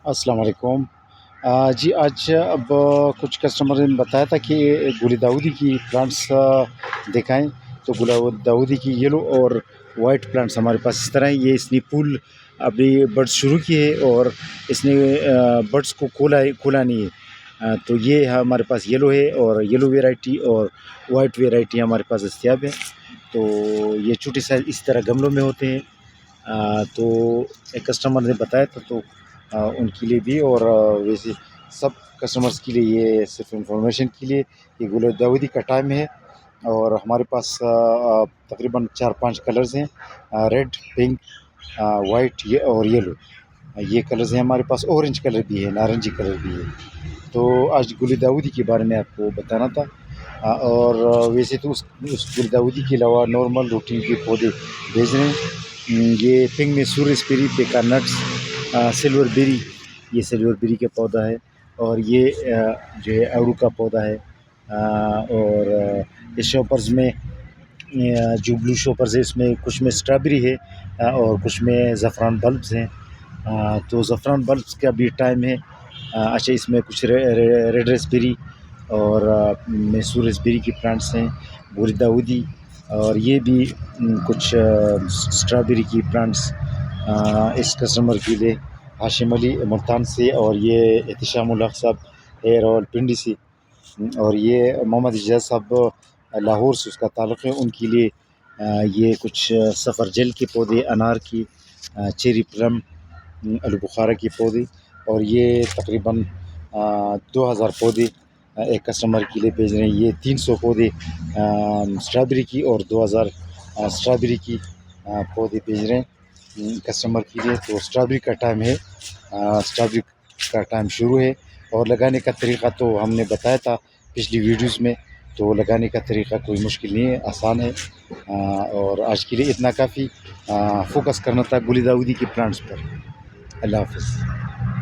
السلام علیکم۔ جی آج اب کچھ کسٹمر نے بتایا تھا کہ گل داودی کی پلانٹس دکھائیں، تو گل داودی کی یلو اور وائٹ پلانٹس ہمارے پاس اس طرح ہیں۔ یہ اس نے پھول ابھی برڈ شروع کیے اور اس نے برڈس کو کھولا نہیں ہے، تو یہ ہمارے پاس یلو ہے اور یلو ویرائٹی اور وائٹ ویرائٹی ہمارے پاس دستیاب ہے۔ تو یہ چھوٹے سائز اس طرح گملوں میں ہوتے ہیں۔ تو ایک کسٹمر نے بتایا تھا، تو ان کے لیے بھی اور ویسے سب کسٹمرز کے لیے یہ صرف انفارمیشن کے لیے یہ گل داودی کا ٹائم ہے۔ اور ہمارے پاس تقریباً 4-5 کلرز ہیں، ریڈ، پنک، وائٹ اور یلو، یہ کلرز ہیں ہمارے پاس۔ اورنج کلر بھی ہے، نارنجی کلر بھی ہے۔ تو آج گل داودی کے بارے میں آپ کو بتانا تھا۔ اور ویسے تو اس گل داودی کے علاوہ نارمل روٹین کے پودے بھیج رہے ہیں۔ یہ پنک میں سور اسپیری، پیکا نٹس، سلور بیری، یہ سلور بیری کا پودا ہے۔ اور یہ جو ہے اڑو کا پودا ہے۔ اور اس شوپرز میں جو بلو شوپرز ہے، اس میں کچھ میں اسٹرابیری ہے اور کچھ میں زعفران بلبز ہیں۔ تو زعفران بلبز کا بھی ٹائم ہے۔ اچھا، اس میں کچھ ریڈ ریسبیری اور میسور ریسبیری کے پلانٹس ہیں، گل داودی، اور یہ بھی کچھ اسٹرابیری کی پلانٹس اس کسٹمر کے لیے ہاشم علی ملتان سے، اور یہ احتشام الحق صاحب ہے راولپنڈی سے، اور یہ محمد اجاز صاحب لاہور سے اس کا تعلق ہے، ان کے لیے یہ کچھ سفر جل کے پودے، انار کی، چیری پلم، آلو بخارا کے پودے، اور یہ تقریباً 2000 پودے ایک کسٹمر کے لیے بھیج رہے ہیں۔ یہ 300 پودے اسٹرابیری کی اور 2000 اسٹرابیری کی پودے بھیج رہے ہیں کسٹمر کے لیے۔ تو اسٹرابیری کا ٹائم ہے، اسٹرابیری کا ٹائم شروع ہے، اور لگانے کا طریقہ تو ہم نے بتایا تھا پچھلی ویڈیوز میں، تو لگانے کا طریقہ کوئی مشکل نہیں ہے، آسان ہے۔ اور آج کے لیے اتنا کافی، فوکس کرنا تھا گل داودی کے پلانٹس پر۔ اللہ حافظ۔